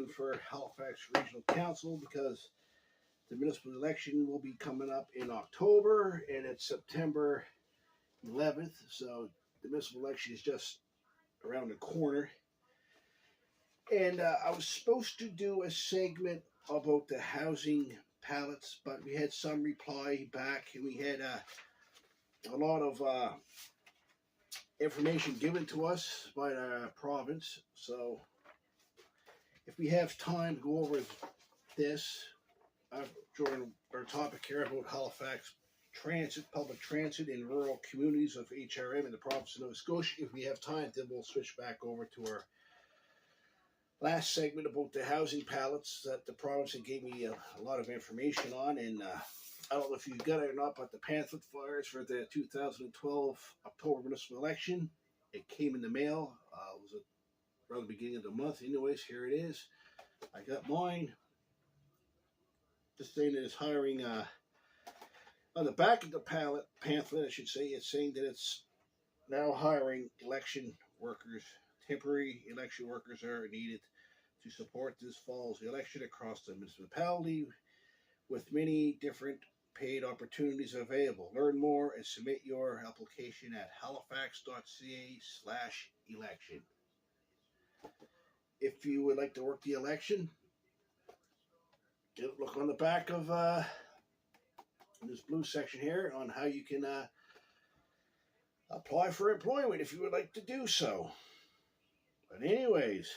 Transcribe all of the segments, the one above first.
for Halifax Regional Council because the municipal election will be coming up in October and it's September 11th. So the municipal election is just around the corner. And I was supposed to do a segment about the housing pallets, but we had some reply back and we had a lot of information given to us by the province. So if we have time to go over this, during our topic here about Halifax transit, public transit in rural communities of HRM in the province of Nova Scotia, if we have time, then we'll switch back over to our last segment about the housing pallets that the province had gave me a lot of information on. And I don't know if you got it or not, but the pamphlet flyers for the 2012 October municipal election, it came in the mail. It was around the beginning of the month. Anyways, here it is. I got mine. This thing is hiring, on the back of the pamphlet, I should say, it's saying that it's now hiring election workers. Temporary election workers are needed to support this fall's election across the municipality, with many different paid opportunities available. Learn more and submit your application at halifax.ca/election. If you would like to work the election, look on the back of this blue section here on how you can apply for employment if you would like to do so. But anyways,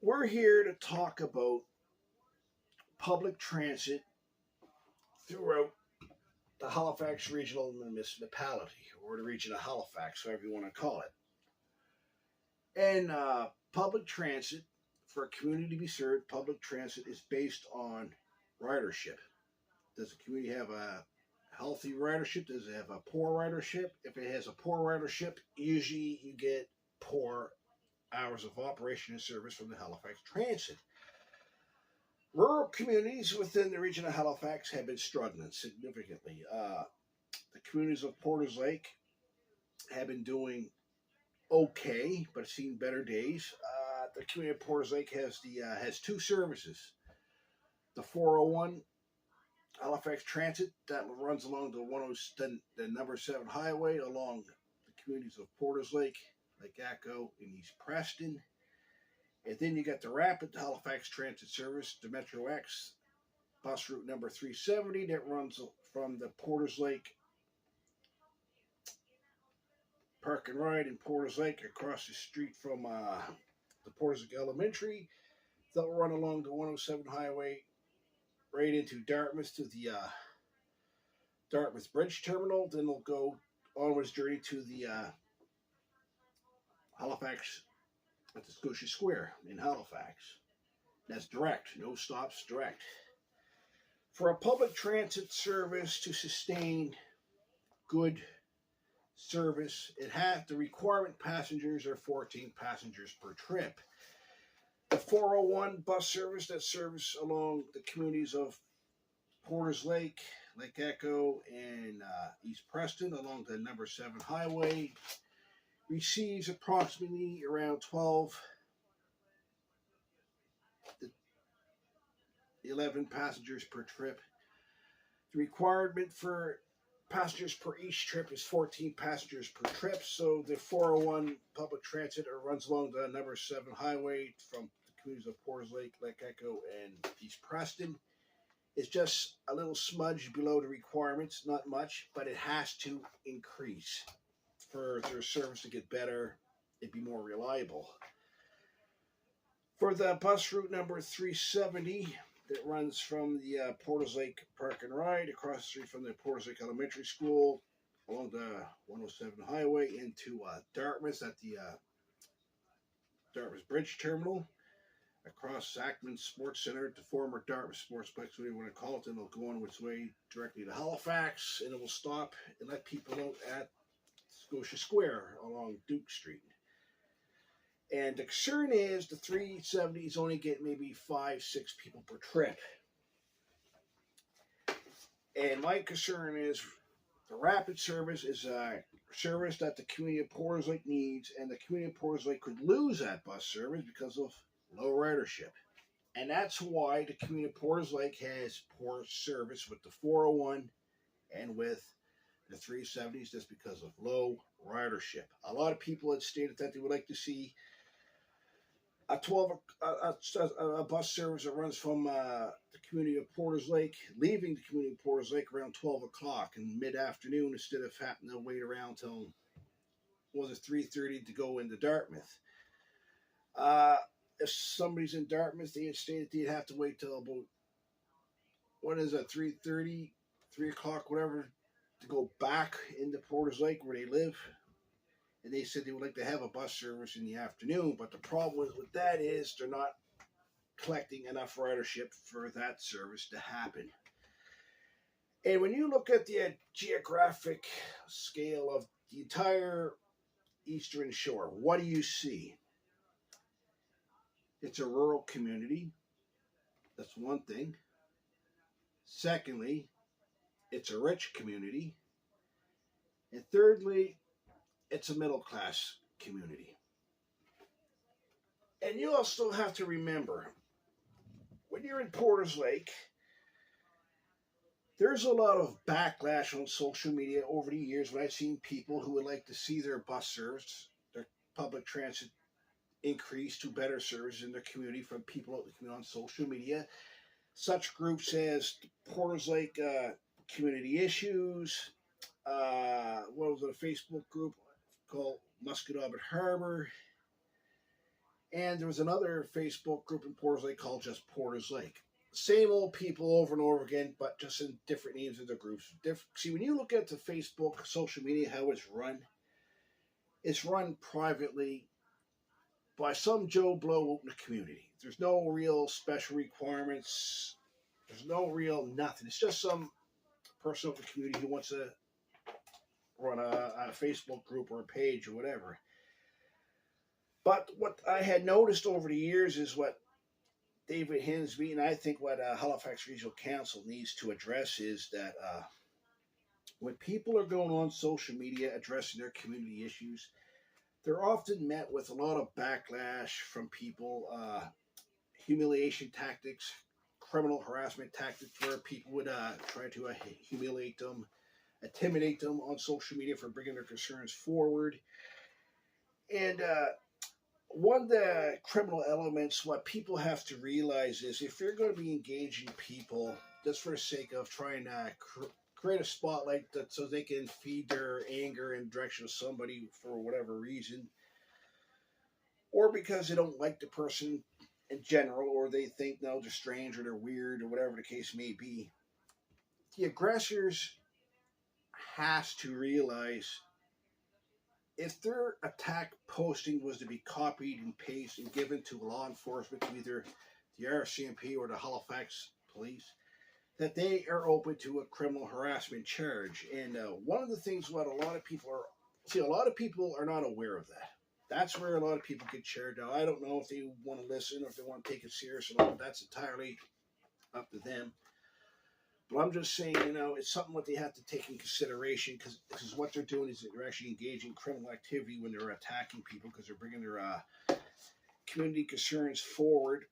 we're here to talk about public transit throughout the Halifax Regional Municipality, or the region of Halifax, however you want to call it. And public transit, for a community to be served, public transit is based on ridership. Does the community have a healthy ridership? Does it have a poor ridership? If it has a poor ridership, usually you get poor hours of operation and service from the Halifax Transit. Rural communities within the region of Halifax have been struggling significantly. The communities of Porters Lake have been doing okay, but seen better days. The community of Porters Lake has two services. The 401 Halifax Transit that runs along the number 7 highway along the communities of Porters Lake, Lake Echo, and East Preston. And then you got the Rapid Halifax Transit Service, the Metro X bus route number 370 that runs from the Porters Lake Park and Ride in Porters Lake across the street from the Porters Lake Elementary. They'll run along the 107 highway right into Dartmouth to the Dartmouth Bridge Terminal. Then they'll go onwards journey to the Halifax at the Scotia Square in Halifax. That's direct, no stops, direct. For a public transit service to sustain good service, the requirement passengers are 14 passengers per trip. The 401 bus service that serves along the communities of Porters Lake, Lake Echo, and East Preston along the number 7 highway receives approximately around 12 to 11 passengers per trip. The requirement for passengers per each trip is 14 passengers per trip. So the 401 public transit runs along the number 7 highway from the communities of Porters Lake, Lake Echo, and East Preston. It's just a little smudge below the requirements, not much, but it has to increase for their service to get better and be more reliable. For the bus route number 370 that runs from the Porters Lake Park and Ride across the street from the Porters Lake Elementary School along the 107 highway into Dartmouth at the Dartmouth Bridge Terminal, across Sackman Sports Center, the former Dartmouth Sportsplex, whatever you want to call it. Then it'll go on its way directly to Halifax, and it will stop and let people out at Scotia Square along Duke Street. And the concern is the 370s only get maybe 5-6 people per trip. And my concern is the rapid service is service that the community of Porters Lake needs, and the community of Porters Lake could lose that bus service because of low ridership. And that's why the community of Porters Lake has poor service with the 401 and with the 370s, just because of low ridership. A lot of people had stated that they would like to see a bus service that runs from the community of Porters Lake, leaving the community of Porters Lake around 12 o'clock in mid-afternoon, instead of having to wait around till, was it 3:30 to go into Dartmouth. If somebody's in Dartmouth, they had stated they'd have to wait till about, 3:30, 3 o'clock, whatever, to go back into Porters Lake where they live. And they said they would like to have a bus service in the afternoon, but the problem with that is they're not collecting enough ridership for that service to happen. And when you look at the geographic scale of the entire Eastern Shore, what do you see? It's a rural community. That's one thing. Secondly, it's a rich community. And thirdly, it's a middle class community. And you also have to remember, when you're in Porters Lake, there's a lot of backlash on social media over the years when I've seen people who would like to see their bus service, their public transit, increase to better service in their community from people out in the community on social media. Such groups as Porters Lake Community Issues, what was it, a Facebook group called Musquodoboit Harbor, and there was another Facebook group in Porters Lake called just Porters Lake. Same old people over and over again, but just in different names of the groups. See, when you look at the Facebook, social media, how it's run privately by some Joe Blow out in the community. There's no real special requirements. There's no real nothing. It's just some person out in the community who wants to run a Facebook group or a page or whatever. But what I had noticed over the years is what David Hinsby, and I think what Halifax Regional Council needs to address is that when people are going on social media addressing their community issues, they're often met with a lot of backlash from people, humiliation tactics, criminal harassment tactics, where people would try to humiliate them, intimidate them on social media for bringing their concerns forward. And one of the criminal elements, what people have to realize is if you're going to be engaging people just for the sake of trying to create a spotlight that so they can feed their anger in the direction of somebody for whatever reason, or because they don't like the person in general, or they think, no, they're strange or they're weird or whatever the case may be, the aggressors has to realize if their attack posting was to be copied and pasted and given to law enforcement, to either the RCMP or the Halifax police, that they are open to a criminal harassment charge. And one of the things what a lot of people are not aware of that. That's where a lot of people get charged. Now, I don't know if they want to listen or if they want to take it serious or not. That's entirely up to them. But I'm just saying, it's something what they have to take in consideration, because what they're doing is they're actually engaging in criminal activity when they're attacking people, because they're bringing their community concerns forward,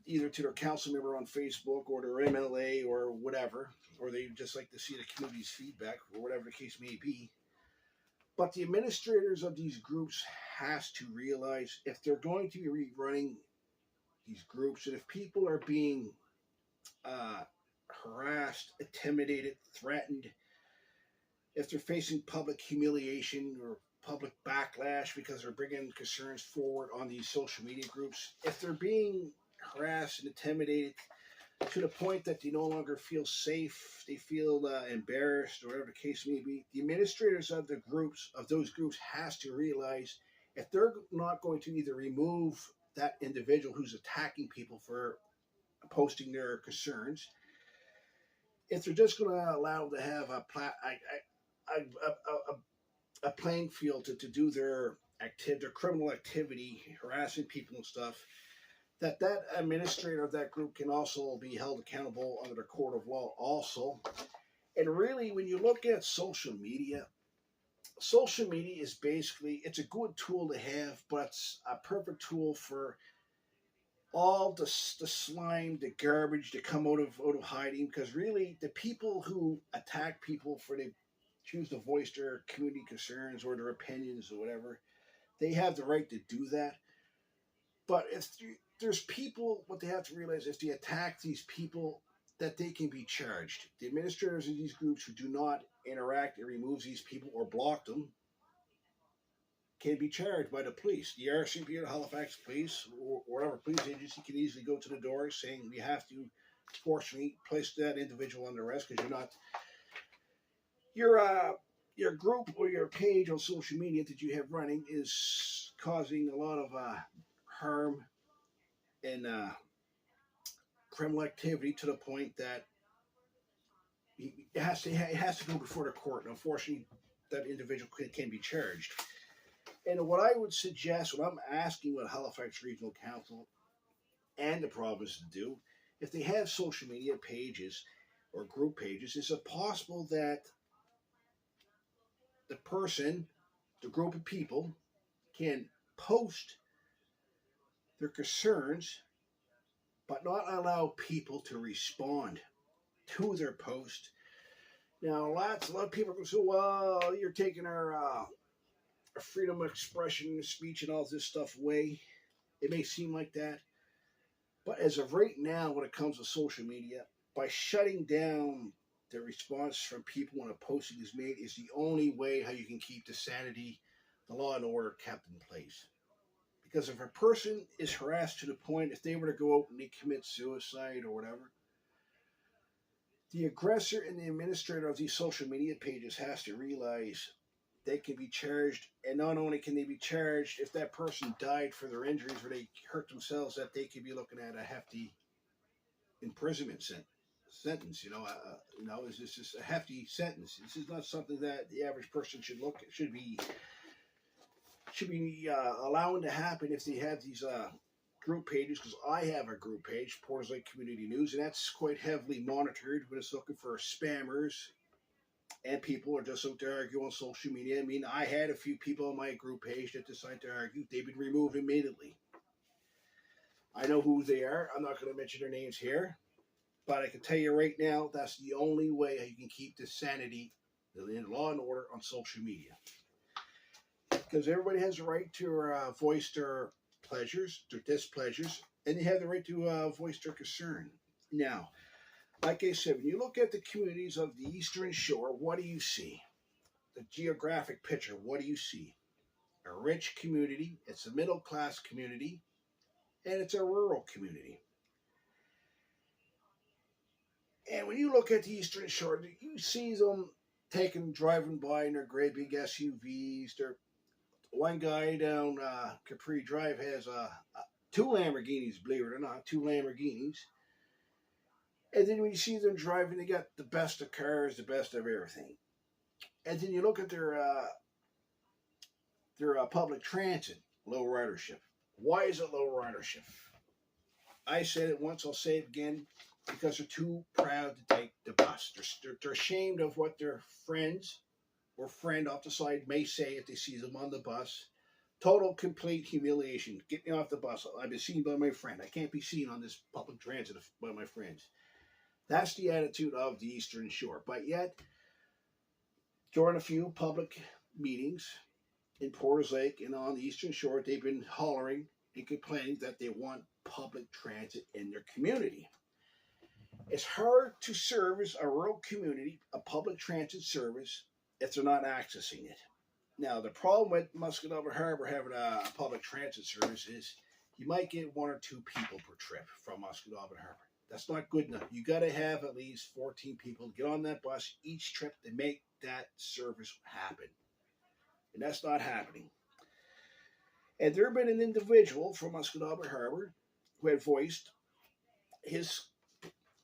either to their council member on Facebook or their MLA or whatever, or they just like to see the community's feedback or whatever the case may be. But the administrators of these groups has to realize if they're going to be running these groups, and if people are being harassed, intimidated, threatened, if they're facing public humiliation or public backlash because they're bringing concerns forward on these social media groups, if they're being harassed and intimidated to the point that they no longer feel safe, they feel embarrassed, or whatever the case may be, the administrators of those groups has to realize if they're not going to either remove that individual who's attacking people for posting their concerns, if they're just going to allow them to have a playing field to do their criminal activity, harassing people and stuff, that administrator of that group can also be held accountable under the court of law also. And really, when you look at social media, social media is basically, it's a good tool to have, but it's a perfect tool for all the slime, the garbage that come out of hiding. Because really, the people who attack people for they choose to voice their community concerns or their opinions or whatever, they have the right to do that. But if there's people, what they have to realize is they attack these people, that they can be charged. The administrators of these groups who do not interact and remove these people or block them can be charged by the police. The RCMP or the Halifax Police or whatever police agency can easily go to the door saying we have to forcibly place that individual under arrest because your group or your page on social media that you have running is causing a lot of harm and criminal activity to the point that it has to go before the court. And unfortunately, that individual can be charged. And what I would suggest, what I'm asking what Halifax Regional Council and the province to do, if they have social media pages or group pages, is it possible that the person, the group of people, can post their concerns, but not allow people to respond to their post? Now, a lot of people go, so, well, you're taking our freedom of expression, speech, and all this stuff away. It may seem like that. But as of right now, when it comes to social media, by shutting down the response from people when a posting is made is the only way how you can keep the sanity, the law and order kept in place. Because if a person is harassed to the point, if they were to go out and they commit suicide or whatever, the aggressor and the administrator of these social media pages has to realize they can be charged, and not only can they be charged, if that person died for their injuries or they hurt themselves, that they could be looking at a hefty imprisonment sentence. Is this just a hefty sentence? This is not something that the average person should be allowing to happen if they have these group pages. Because I have a group page, Porters Lake Community News, and that's quite heavily monitored when it's looking for spammers. And people are just out there arguing on social media. I mean, I had a few people on my group page that decided to argue. They've been removed immediately. I know who they are. I'm not going to mention their names here. But I can tell you right now, that's the only way you can keep the sanity and law and order on social media. Because everybody has a right to voice their pleasures, their displeasures, and they have the right to voice their concern. Now, like I said, when you look at the communities of the Eastern Shore, what do you see? The geographic picture, what do you see? A rich community, it's a middle-class community, and it's a rural community. And when you look at the Eastern Shore, you see them driving by in their great big SUVs. One guy down Capri Drive has two Lamborghinis, believe it or not, two Lamborghinis. And then when you see them driving, they got the best of cars, the best of everything. And then you look at their public transit, low ridership. Why is it low ridership? I said it once, I'll say it again, because they're too proud to take the bus. They're ashamed of what their friends or friend off the side may say if they see them on the bus. Total, complete humiliation. Get me off the bus. I've been seen by my friend. I can't be seen on this public transit by my friends. That's the attitude of the Eastern Shore. But yet, during a few public meetings in Porters Lake and on the Eastern Shore, they've been hollering and complaining that they want public transit in their community. It's hard to service a rural community, a public transit service, if they're not accessing it. Now, the problem with Musquodoboit Harbour having a public transit service is you might get one or two people per trip from Musquodoboit Harbour. That's not good enough. You got to have at least 14 people get on that bus each trip to make that service happen. And that's not happening. And there had been an individual from Musquodoboit Harbour who had voiced his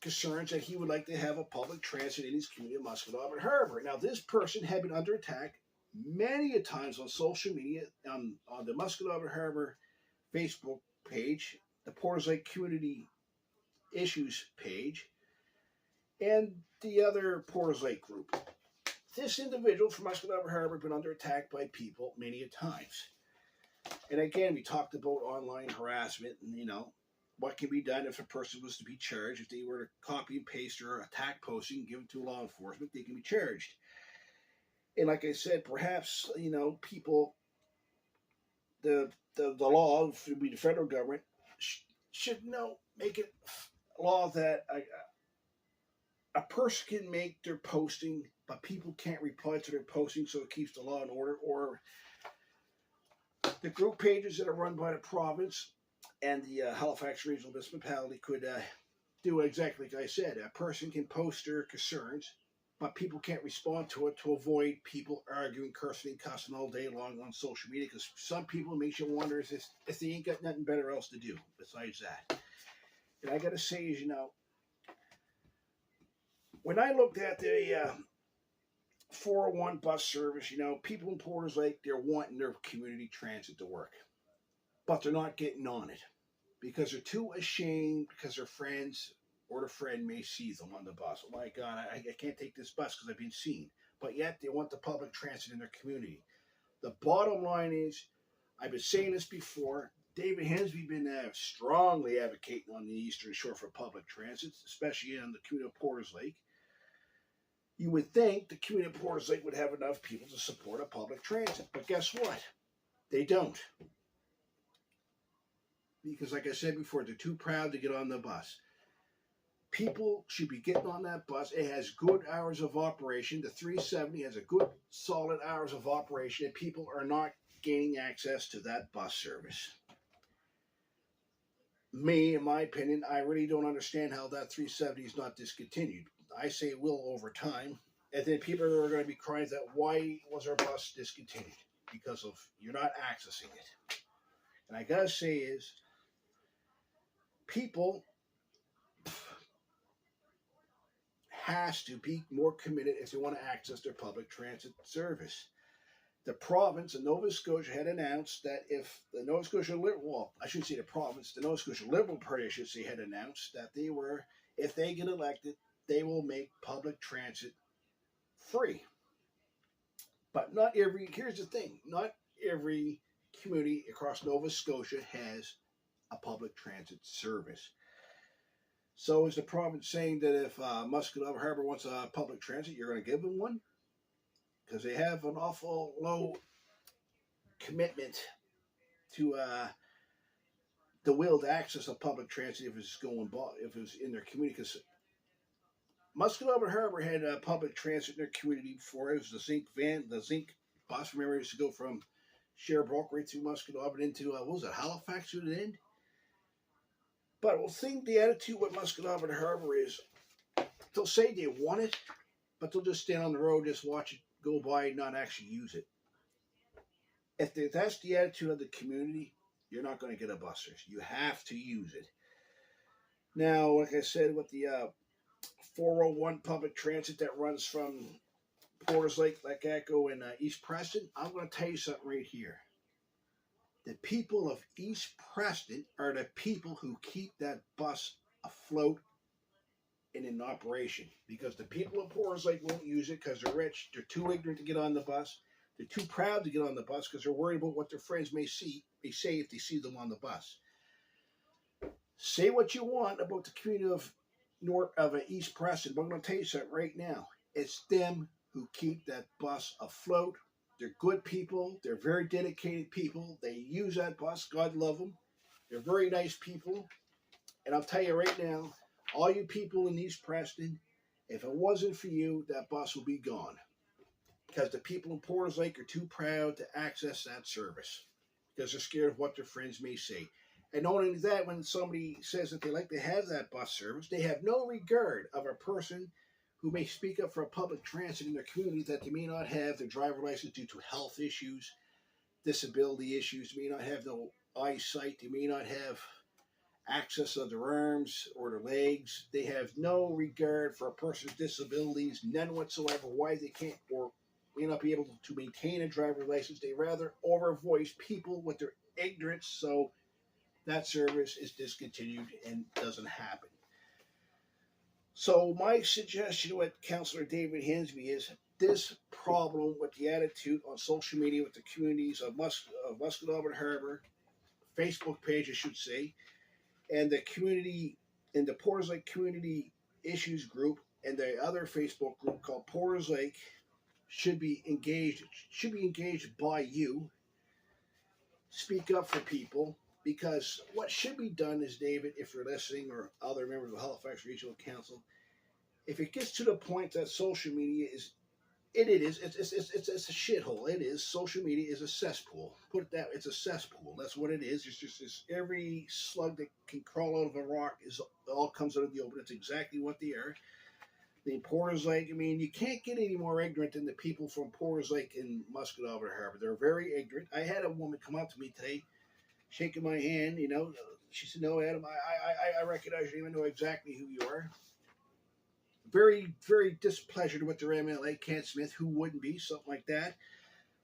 concerns that he would like to have a public transit in his community of Musquodoboit Harbour. Now, this person had been under attack many a times on social media, on the Musquodoboit Harbour Facebook page, the Porters Lake Community Issues page, and the other Porters Lake group. this individual from Muscatine Harbour has been under attack by people many a times. And again, we talked about online harassment and, what can be done if a person was to be charged. If they were to copy and paste or attack posting and give it to law enforcement, they can be charged. And like I said, perhaps, people, the law, would be the federal government, should make it a law that a person can make their posting, but people can't reply to their posting, so it keeps the law in order. Or the group pages that are run by the province and the Halifax Regional Municipality could do exactly like I said. A person can post their concerns, but people can't respond to it to avoid people arguing, cursing, and cussing all day long on social media, because some people makes you wonder if they ain't got nothing better else to do besides that. And I got to say, is, when I looked at the 401 bus service, people in Porters Lake, they're wanting their community transit to work, but they're not getting on it because they're too ashamed because their friends or the friend may see them on the bus. Oh my God, I can't take this bus because I've been seen. But yet they want the public transit in their community. The bottom line is, I've been saying this before, David Hensby's been strongly advocating on the Eastern Shore for public transit, especially in the community of Porters Lake. You would think the community of Porters Lake would have enough people to support a public transit. But guess what? They don't. Because like I said before, they're too proud to get on the bus. People should be getting on that bus. It has good hours of operation. The 370 has a good, solid hours of operation, and people are not gaining access to that bus service. Me, in my opinion, I really don't understand how that 370 is not discontinued. I say it will over time. And then people are going to be crying that, why was our bus discontinued? Because of you're not accessing it. And I got to say is, people has to be more committed if they want to access their public transit service. The province of Nova Scotia had announced that if the Nova Scotia Liberal, I shouldn't say the province, the Nova Scotia Liberal Party, I should say, had announced that they were, if they get elected, they will make public transit free. But not every, here's the thing, not every community across Nova Scotia has a public transit service. So is the province saying that if Muscatine Harbour wants a public transit, you're going to give them one? Because they have an awful low commitment to the will to access a public transit if it's in their community. Because Muscatine Harbour had public transit in their community before. It was the zinc bus. Remember, it used to go from Sherbrooke right through Muscatine into Halifax to the end. But I think the attitude with Muscatine Harbour is they'll say they want it, but they'll just stand on the road, just watch it go by and not actually use it. If that's the attitude of the community, you're not going to get a bus service. You have to use it. Now, like I said, with the 401 public transit that runs from Porters Lake, Lake Echo, and East Preston, I'm going to tell you something right here. The people of East Preston are the people who keep that bus afloat and in operation, because the people of Porters Lake won't use it because they're rich. They're too ignorant to get on the bus. They're too proud to get on the bus because they're worried about what their friends may say if they see them on the bus. Say what you want about the community of East Preston, but I'm going to tell you something right now. It's them who keep that bus afloat. They're good people. They're very dedicated people. They use that bus. God love them. They're very nice people. And I'll tell you right now, all you people in East Preston, if it wasn't for you, that bus will be gone. Because the people in Porters Lake are too proud to access that service. Because they're scared of what their friends may say. And not only that, when somebody says that they like to have that bus service, they have no regard of a person who may speak up for a public transit in their community that they may not have their driver license due to health issues, disability issues, they may not have no eyesight, they may not have access of their arms or their legs. They have no regard for a person's disabilities, none whatsoever, why they can't or may not be able to maintain a driver's license. They rather overvoice people with their ignorance, so that service is discontinued and doesn't happen. So my suggestion with Councillor David Hensby is this problem with the attitude on social media with the communities of Musqueam Harbour, Facebook page, I should say, and the community in the Porters Lake Community Issues group and the other Facebook group called Porters Lake should be engaged by you. Speak up for people, because what should be done is, David, if you're listening, or other members of the Halifax Regional Council, if it gets to the point that social media is it's a shithole. It is. Social media is a cesspool. Put it that, it's a cesspool. That's what it is. It's just this, every slug that can crawl out of a rock is all comes out of the open. It's exactly what they are. The Porters Lake, I mean, you can't get any more ignorant than the people from Porters Lake and Musqueam Harbour. They're very ignorant. I had a woman come up to me today, shaking my hand, you know. She said, "No, Adam, I recognize you. I know exactly who you are." Very, very displeasured with their MLA, Kent Smith, who wouldn't be, something like that.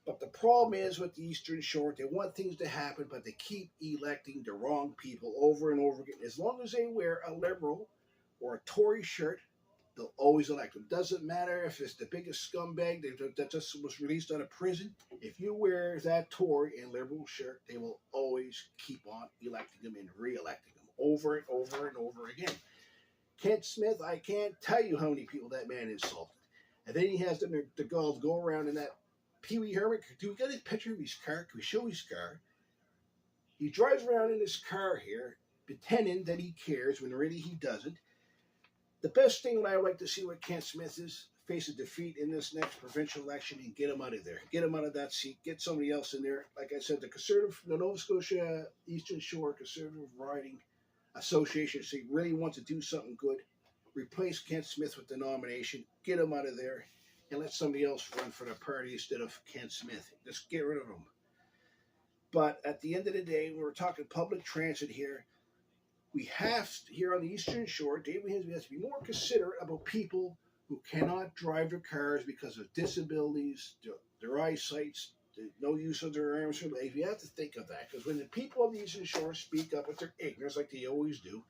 But the problem is with the Eastern Shore, they want things to happen, but they keep electing the wrong people over and over again. As long as they wear a Liberal or a Tory shirt, they'll always elect them. Doesn't matter if it's the biggest scumbag that just was released out of prison. If you wear that Tory and Liberal shirt, they will always keep on electing them and re-electing them over and over and over again. Kent Smith, I can't tell you how many people that man insulted. And then he has the gall to go around in that Pee Wee Herman. Do we got a picture of his car? Can we show his car? He drives around in his car here, pretending that he cares when really he doesn't. The best thing that I would like to see with Kent Smith is face a defeat in this next provincial election and get him out of there. Get him out of that seat. Get somebody else in there. Like I said, the Nova Scotia Eastern Shore Conservative Riding Association, if they really want to do something good, replace Kent Smith with the nomination, get him out of there, and let somebody else run for the party instead of Kent Smith. Just get rid of him. But at the end of the day, we're talking public transit here. We have, here on the Eastern Shore, David Hinsby has to be more considerate about people who cannot drive their cars because of disabilities, their eyesights, no use of their arms or legs. We have to think of that, because when the people of the Eastern Shore speak up with their ignorance, like they always do,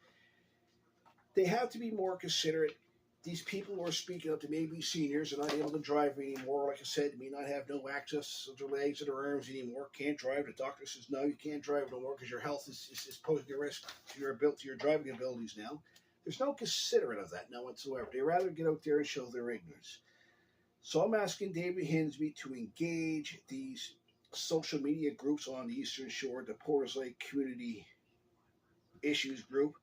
they have to be more considerate. These people who are speaking up, they may be seniors and not able to drive anymore. Like I said, may not have no access to their legs or their arms anymore. Can't drive. The doctor says, no, you can't drive no more because your health is posing a risk to your driving abilities now. There's no considerate of that now whatsoever. They rather get out there and show their ignorance. So I'm asking David Hinsby to engage these social media groups on the Eastern Shore, the Porters Lake Community Issues group,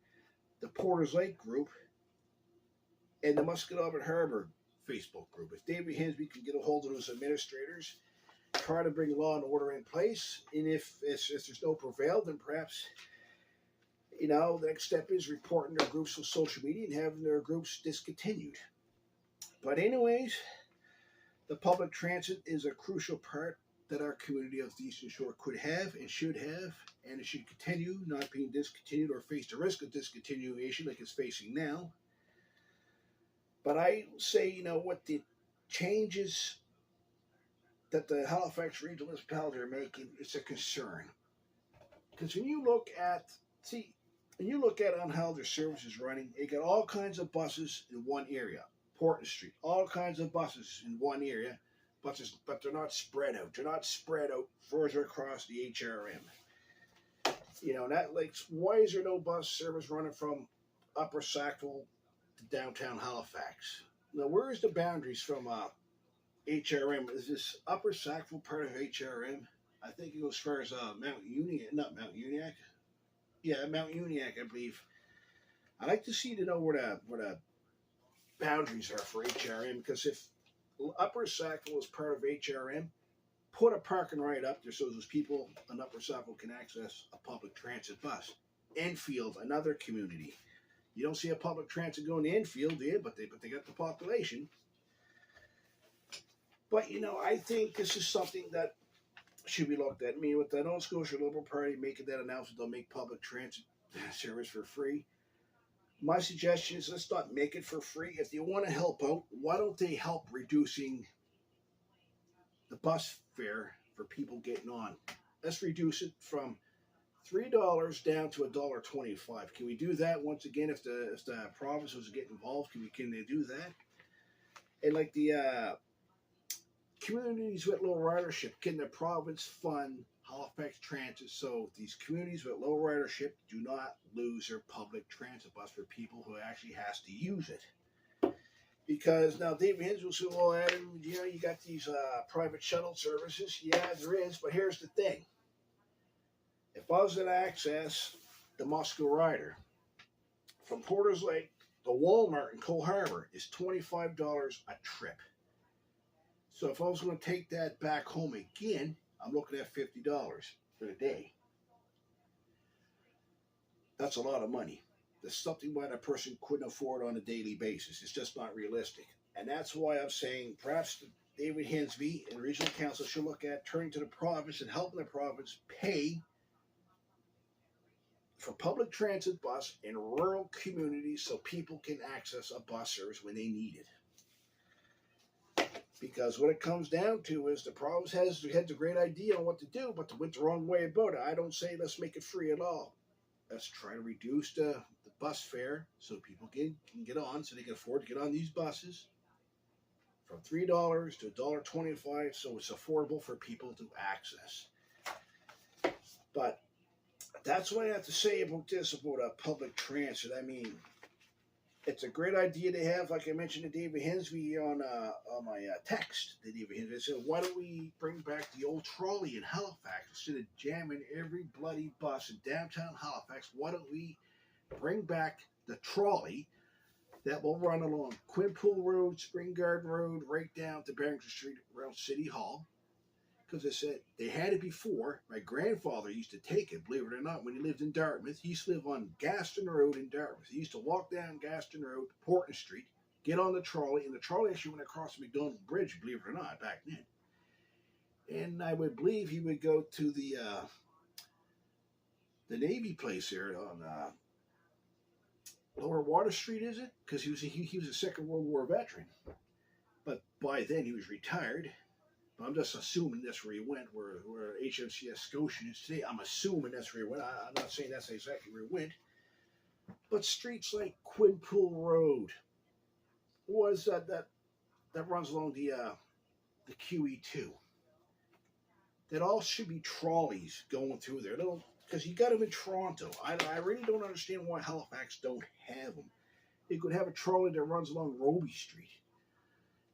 the Porters Lake group, and the Musqueam Harbour Facebook group. If David Hinsby can get a hold of those administrators, try to bring law and order in place, and if there's no prevail, then perhaps, the next step is reporting their groups on social media and having their groups discontinued. But anyways, the public transit is a crucial part that our community of the Eastern Shore could have and should have, and it should continue, not being discontinued or face the risk of discontinuation like it's facing now. But I say, what the changes that the Halifax Regional Municipality are making, it's a concern. Because when you look at on how their service is running, they got all kinds of buses in one area. Portland Street, all kinds of buses in one area, but they're not spread out. They're not spread out further across the HRM. Why is there no bus service running from Upper Sackville to downtown Halifax? Now, where is the boundaries from HRM? Is this Upper Sackville part of HRM? I think it goes as far as Mount Uniacke. Yeah, Mount Uniacke, I believe. I'd like to know where the boundaries are for HRM, because if Upper Sackville is part of HRM, put a parking right up there so those people on Upper Sackville can access a public transit bus. Enfield, another community. You don't see a public transit going to Enfield, do you? But they got the population. But I think this is something that should be looked at. I mean, with the Nova Scotia Liberal Party making that announcement, they'll make public transit service for free. My suggestion is, let's not make it for free. If they want to help out, why don't they help reducing the bus fare for people getting on? Let's reduce it from $3 down to $1.25. Can we do that once again? If the province was to get involved, can they do that? And like the communities with low ridership can the province fund Halifax Transit so these communities with low ridership do not lose their public transit bus for people who actually has to use it. Because now David Hins will say, well, Adam, you got these private shuttle services. Yeah, there is, but here's the thing. If I was to access the Moscow Rider from Porter's Lake, the Walmart in Cole Harbor is $25 a trip. So if I was going to take that back home again, I'm looking at $50 for the day. That's a lot of money. That's something that a person couldn't afford on a daily basis. It's just not realistic. And that's why I'm saying perhaps David Hinsby and Regional Council should look at turning to the province and helping the province pay for public transit bus in rural communities so people can access a bus service when they need it. Because what it comes down to is the province has a great idea on what to do, but they went the wrong way about it. I don't say let's make it free at all. Let's try to reduce the bus fare so people can get on, so they can afford to get on these buses from $3 to $1.25, so it's affordable for people to access. But that's what I have to say about this, about public transit. I mean, it's a great idea to have, like I mentioned to David Hinsby on my text to David Hinsby. I said, why don't we bring back the old trolley in Halifax instead of jamming every bloody bus in downtown Halifax? Why don't we bring back the trolley that will run along Quinpool Road, Spring Garden Road, right down to Barrington Street around City Hall? Because I said they had it before. My grandfather used to take it, believe it or not, when he lived in Dartmouth. He used to live on Gaston Road in Dartmouth. He used to walk down Gaston Road, Portland Street, get on the trolley, and the trolley actually went across the McDonald Bridge, believe it or not, back then. And I would believe he would go to the Navy place there on Lower Water Street, is it? Because he was a Second World War veteran. But by then he was retired. I'm just assuming that's where he went, where HMCS Scotia is today. I'm assuming that's where he went. I'm not saying that's exactly where he went. But streets like Quinpool Road was that runs along the QE2. That all should be trolleys going through there. Because you got them in Toronto. I really don't understand why Halifax don't have them. They could have a trolley that runs along Roby Street.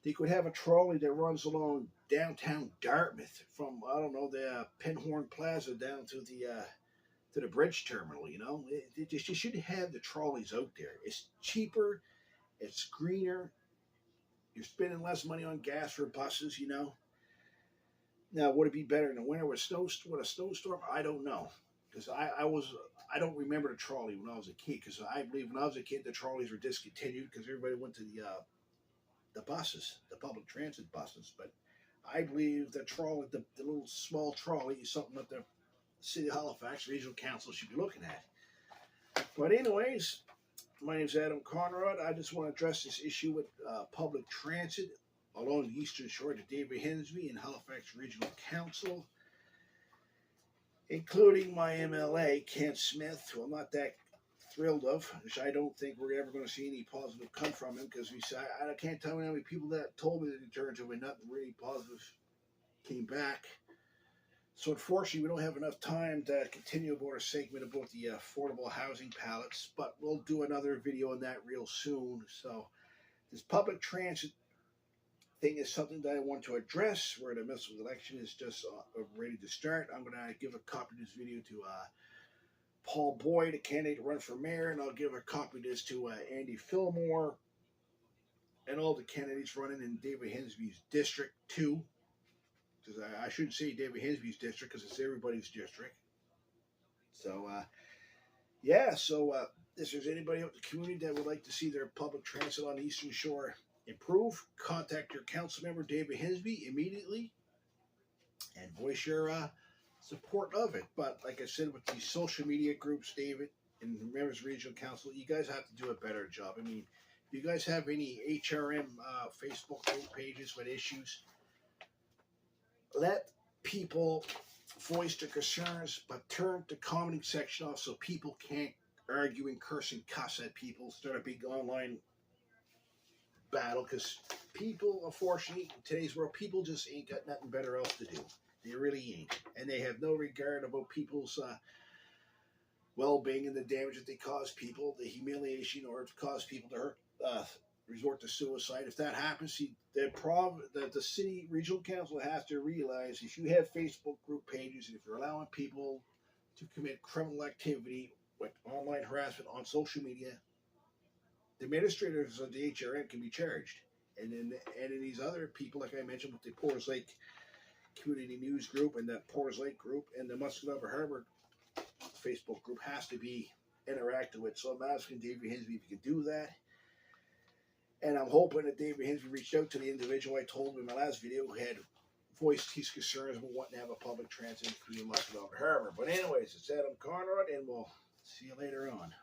They could have a trolley that runs along downtown Dartmouth from, I don't know, the Penhorn Plaza down to the bridge terminal, you know. You should have the trolleys out there. It's cheaper. It's greener. You're spending less money on gas for buses, you know. Now, would it be better in the winter with a snowstorm? I don't know. Because I don't remember the trolley when I was a kid. Because I believe when I was a kid, the trolleys were discontinued because everybody went to the buses, the public transit buses. But I believe the trolley, the little small trolley, is something that the City of Halifax Regional Council should be looking at. But anyways, my name's Adam Conrod. I just want to address this issue with public transit along the Eastern Shore to David Hinsby and Halifax Regional Council, including my MLA, Kent Smith, who I'm not that thrilled of, which I don't think we're ever going to see any positive come from him, because I can't tell you how many people that told me that he turned to, and nothing really positive came back. So unfortunately, we don't have enough time to continue about our segment about the affordable housing pallets, but we'll do another video on that real soon. So this public transit thing is something that I want to address. We're in the midst of the election. It's just ready to start. I'm going to give a copy of this video to Paul Boyd, a candidate to run for mayor, and I'll give a copy of this to Andy Fillmore and all the candidates running in David Hinsby's district too. Because I shouldn't say David Hinsby's district because it's everybody's district. So, if there's anybody out in the community that would like to see their public transit on the Eastern Shore improve, contact your council member, David Hinsby, immediately and voice your support of it. But like I said, with these social media groups, David, and members of Regional Council, you guys have to do a better job. I mean, if you guys have any HRM Facebook group pages with issues, let people voice their concerns, but turn the commenting section off so people can't argue and curse and cuss at people. Start a big online battle, because people, unfortunately, in today's world, people just ain't got nothing better else to do. They really ain't. And they have no regard about people's well-being and the damage that they cause people, the humiliation, or to cause people to hurt, resort to suicide. If that happens, see, the city regional council has to realize if you have Facebook group pages and if you're allowing people to commit criminal activity with online harassment on social media, the administrators of the HRN can be charged. And then these other people, like I mentioned, with the Poors Lake Community News Group and the Poors Lake Group and the Muscatine Harbor Facebook group has to be interacted with. So I'm asking David Hinsby if he can do that. And I'm hoping that David Hinsby reached out to the individual I told him in my last video who had voiced his concerns about wanting to have a public transit between Muscatine Harbor. But anyways, it's Adam Conrod, and we'll see you later on.